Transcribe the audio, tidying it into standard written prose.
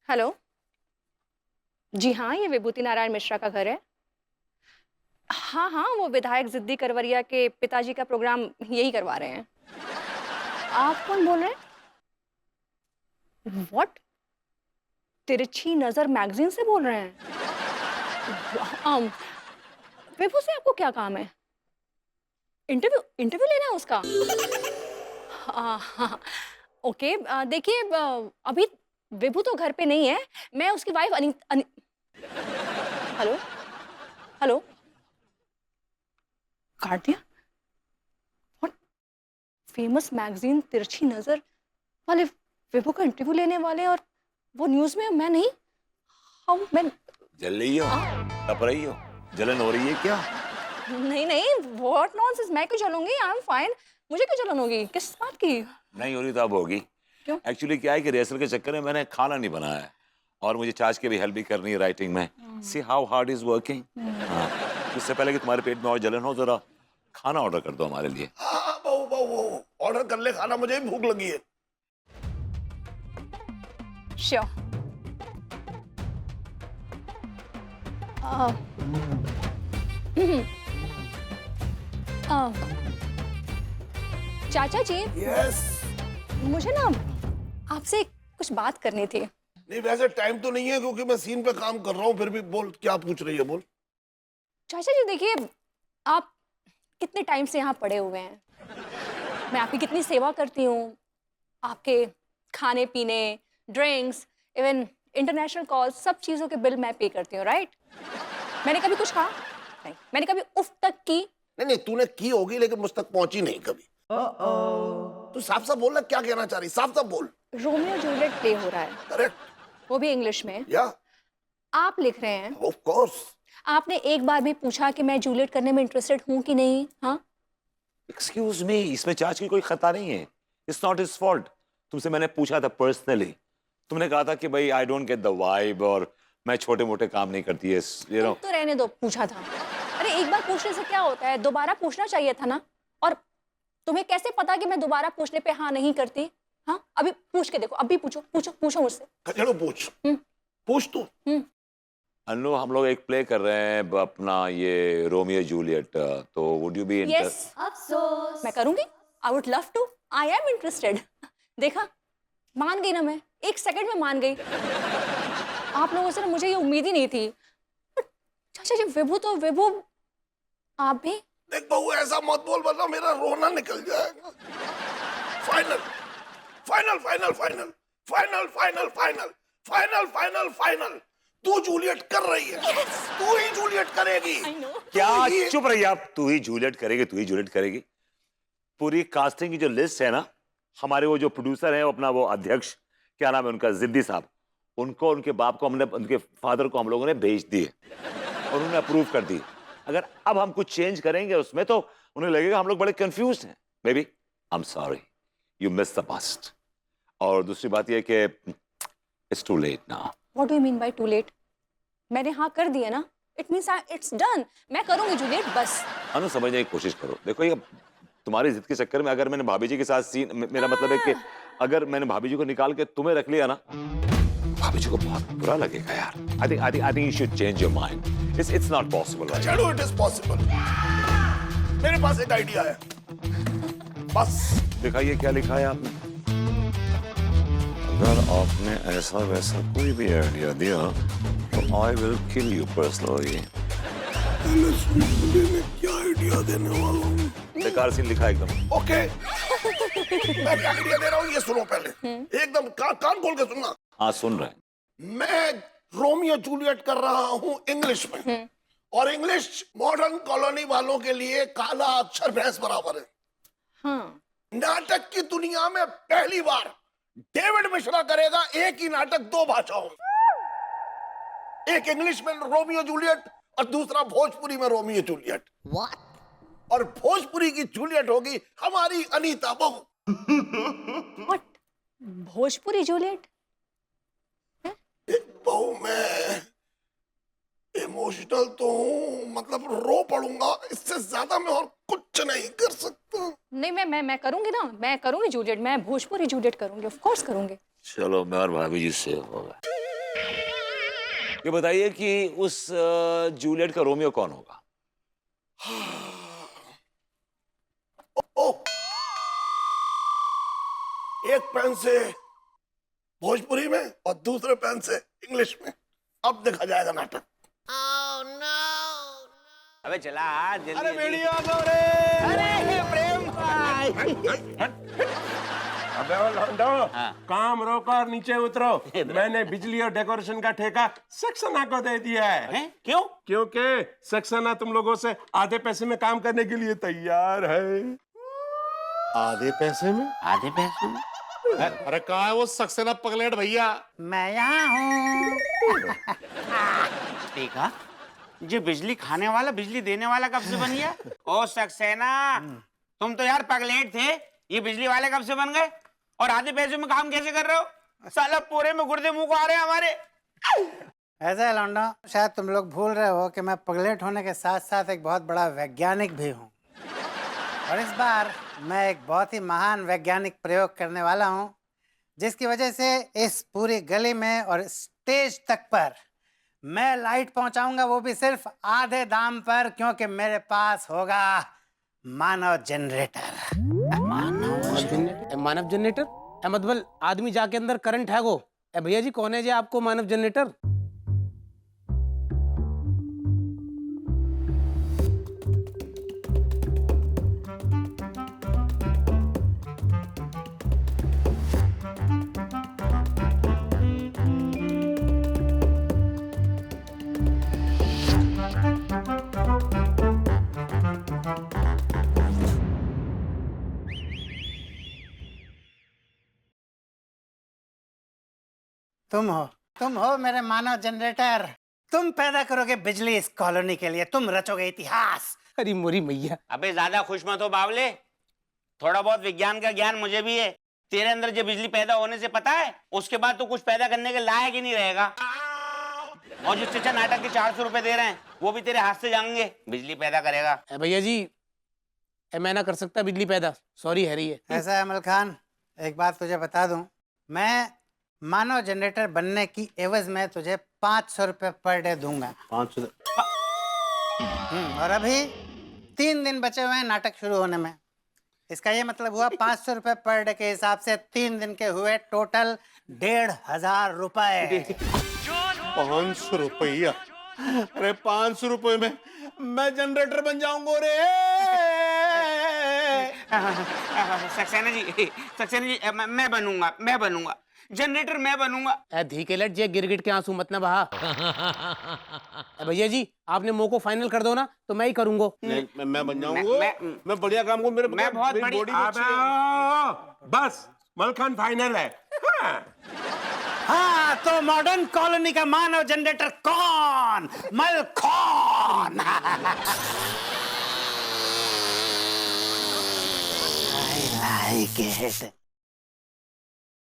Hello. जी हाँ, ये विभूति नारायण मिश्रा का घर है। हाँ हाँ, वो विधायक जिद्दी करवरिया के पिताजी का प्रोग्राम यही करवा रहे हैं। आप कौन बोल रहे हैं? व्हाट? तिरछी नजर मैगजीन से बोल रहे हैं? um, विभू से आपको क्या काम है? इंटरव्यू इंटरव्यू लेना है उसका? हाँ। ओके, देखिए, अभी विभू तो घर पे नहीं है। मैं उसकी वाइफ हेलो। हेलो। काट दिया? व्हाट? फेमस मैगजीन तिरछी नजर वाले विभू का इंटरव्यू लेने वाले, और वो न्यूज में, मैं नहीं। हाउ मैं? जल रही हो? तप रही हो? जलन हो रही है क्या? नहीं नहीं, व्हाट नॉनसेंस, मैं क्यों चलूंगी? I am fine. मुझे क्यों चलन होगी? किस बात की? नहीं हो रही तो अब होगी। क्यों? एक्चुअली क्या है कि रिहर्सल के चक्कर में मैंने खाना नहीं बनाया है और मुझे चार्ज की भी हेल्प भी करनी है राइटिंग में। See how hard is working. हाँ, इससे पहले कि तुम्हारे पेट में और जलन हो, जरा खाना ऑर्डर कर दो हमारे लिए। हाँ बहू बहू ऑर्डर कर ले खाना, मुझे भी भूख लगी है। श्योर। चाचा जी, यस। मुझे ना आपसे कुछ बात करनी थी। नहीं वैसे टाइम तो नहीं है क्योंकि मैं सीन पे काम कर रहा हूँ, फिर भी बोल क्या पूछ रही है, बोल। चाचा जी देखिए, आप कितने टाइम से यहाँ पड़े हुए हैं। मैं आपकी कितनी सेवा करती हूँ। आपके खाने पीने, ड्रिंक्स, इवन इंटरनेशनल कॉल, सब चीज़ों के बिल मैं पे करती हूँ, राइट? मैंने कभी कुछ कहा? नहीं। मैंने कभी उफ तक की? नहीं नहीं, तूने की होगी लेकिन मुझ तक पहुंची नहीं कभी। तू साफ साफ बोल ना, क्या कहना चाह रही, साफ साफ बोल। रोमियो जूलियट प्ले हो रहा है, करेक्ट। वो भी इंग्लिश में। या आप लिख रहे हैं। Of course. आपने एक बार भी पूछा कि मैं जूलियट करने में इंटरेस्टेड हूँ कि नहीं? हाँ। एक्सक्यूज मी, इसमें चार्ज की कोई खता नहीं है। It's not his fault. तुमसे मैंने पूछा था पर्सनली, तुमने कहा था कि भाई I don't get the vibe और मैं छोटे मोटे काम नहीं करती है, यू नो। तो रहने दो, पूछा था। अरे एक बार पूछने से क्या होता है, दोबारा पूछना चाहिए था ना। और तुम्हें कैसे पता कि मैं दोबारा पूछने पे हाँ नहीं करती? हाँ, अभी पूछ के देखो, अभी पूछो पूछो पूछो मुझसे। चलो पूछ। पूछ तू। अनु, हम लोग एक प्ले कर रहे हैं अपना, ये रोमियो जूलियट, तो वुड यू बी यस, अफसोस मैं करूंगी। I would love to, I am interested. देखा, मान गई ना मैं, एक सेकंड में मान गई। आप लोगों से ना मुझे ये उम्मीद ही नहीं थी। चाचा जी, विभू तो विभू, आप भी। देख बहू ऐसा मत बोल वरना मेरा रोना निकल जाएगा। Final final final final final final final final final final तू जूलियट कर रही है। तू ही जूलियट करेगी। I know. क्या? तू ही- चुप रहिए आप। तू ही जूलियट करेगी, तू ही जूलियट करेगी। पूरी कास्टिंग की जो लिस्ट है ना, हमारे वो जो प्रोड्यूसर है, अपना वो अध्यक्ष, क्या नाम है उनका, जिद्दी साहब, उनको, उनके बाप को हमने, उनके फादर को हम लोगों ने भेज दिए और उन्होंने अप्रूव कर दी। अगर अब हम कुछ चेंज करेंगे उसमें तो उन्हें लगेगा हम लोग बड़े कंफ्यूज हैं। Maybe, I am sorry, you miss the past. और दूसरी बात यह कि it's too late now. What do you mean by too late? मैंने हाँ कर दिया ना, इट मीन्स इट्स डन। मैं करूंगी जूलियट, बस। अनु, समझने की कोशिश करो। देखो, ये तुम्हारी जिद के चक्कर में अगर मैंने भाभी जी के साथ सीन, मेरा मतलब है कि अगर मैंने भाभी जी को निकाल के तुम्हें रख लिया ना, भाभी जी को बहुत बुरा लगेगा यार। I think you should change your mind. It's not possible. चलो इट इज पॉसिबल। मेरे पास एक आइडिया है, बस। दिखाइए क्या लिखा है आपने। अगर आपने ऐसा वैसा कोई भी आइडिया दिया तो I will kill you personally. क्या आइडिया देने वाला हूँ? बेकार सीन लिखा है एकदम। ओके मैं क्या आइडिया दे रहा हूँ ये सुनो पहले। एकदम कान खोल के सुनना। हाँ, सुन रहे हैं। मैं रोमियो जूलियट कर रहा हूँ इंग्लिश में, और इंग्लिश मॉडर्न कॉलोनी वालों के लिए काला अक्षर भैंस बराबर है। हाँ। नाटक की दुनिया में पहली बार डेविड मिश्रा करेगा एक ही नाटक दो भाषाओं में, एक इंग्लिश में रोमियो जूलियट और दूसरा भोजपुरी में रोमियो जूलियट। और भोजपुरी की जूलियट होगी हमारी अनीता बहू। What? भोजपुरी जूलियट? बहू मैं इमोशनल तो हूँ, मतलब रो पड़ूंगा, इससे ज्यादा मैं और कुछ नहीं कर सकता। नहीं, मैं करूंगी ना, मैं करूंगी जूलियट, मैं भोजपुरी जूलियट करूंगी, ऑफ कोर्स करूंगी। चलो, मैं और भाभी जी से होगा। ये बताइए कि उस जूलियट का रोमियो कौन होगा? ओ, एक पेन से भोजपुरी में और दूसरे पेन से इंग्लिश में। अब देखा जाएगा नाटक। अबे चला जल्दी अरे जल्दी। वीडियो को रे। अरे प्रेम भाई। अबे ओ लौंडो, हाँ। काम रोको और नीचे उतरो। मैंने बिजली और डेकोरेशन का ठेका सक्सेना को दे दिया है। हैं? क्यों? क्योंकि सक्सेना तुम लोगों से आधे पैसे में काम करने के लिए तैयार है। आधे पैसे में? आधे पैसे में? अरे कहाँ है वो सक्सेना पगलेट भैया? मैं यहाँ हूँ। देखा, जो बिजली खाने वाला बिजली देने वाला कब से बन गया? ओ सक्सेना, तुम तो यार पगलेट थे, ये बिजली वाले कब से बन गए? और आधे पैसे में काम कैसे कर रहे हो? साला पूरे में गुर्दे मुंह को आ रहे हैं हमारे। ऐसा है लौंडो, शायद तुम लोग भूल रहे हो कि मैं पगलेट होने के साथ साथ एक बहुत बड़ा वैज्ञानिक भी हूँ। और इस बार मैं एक बहुत ही महान वैज्ञानिक प्रयोग करने वाला हूँ, जिसकी वजह से इस पूरी गली में और स्टेज तक पर मैं लाइट पहुंचाऊंगा, वो भी सिर्फ आधे दाम पर, क्योंकि मेरे पास होगा मानव जनरेटर। मानव जनरेटर? मतलब आदमी जाके अंदर करंट है वो? भैया जी कौन है जी आपको मानव जनरेटर? तुम हो मेरे मानव जनरेटर। तुम पैदा करोगे बिजली इस कॉलोनी के लिए, तुम रचोगे इतिहास। अरे मोरी मैया। अबे ज्यादा खुश मत हो बावले, थोड़ा बहुत विज्ञान का ज्ञान मुझे भी है। तेरे अंदर जब बिजली पैदा होने से पता है, उसके बाद तो कुछ पैदा करने के लायक ही नहीं रहेगा। और जो चचा नाटक के 400 रुपए दे रहे हैं, वो भी तेरे हाथ से जाएंगे। बिजली पैदा करेगा। भैया जी मैं ना कर सकता बिजली पैदा, सॉरी हैरी है। ऐसा है अमल खान, एक बात तुझे बता दूं, मैं मानव जनरेटर बनने की एवज में तुझे 500 रुपए पर डे दूंगा। 500? और अभी 3 दिन बचे हुए हैं नाटक शुरू होने में। इसका ये मतलब हुआ 500 रुपए पर डे के हिसाब से 3 दिन के हुए टोटल 1500 रुपए। 500 रुपया? अरे 500 रुपए में मैं जनरेटर बन जाऊंगा रे। सक्सेना जी मैं बनूंगा जनरेटर, मैं बनूंगा। धीकेलट जे गिरगिट के आंसू मत ना बहा। भैया जी आपने मो को फाइनल कर दो ना, तो मैं ही करूंगा। मैं बन जाऊंगा। मैं बढ़िया काम को मेरे मैं बहुत मेरी बड़ी- बॉडी भी अच्छी है। बस मलखान फाइनल है। हाँ। हाँ, तो मॉडर्न कॉलोनी का मानव जनरेटर कौन? मलखान। I like it.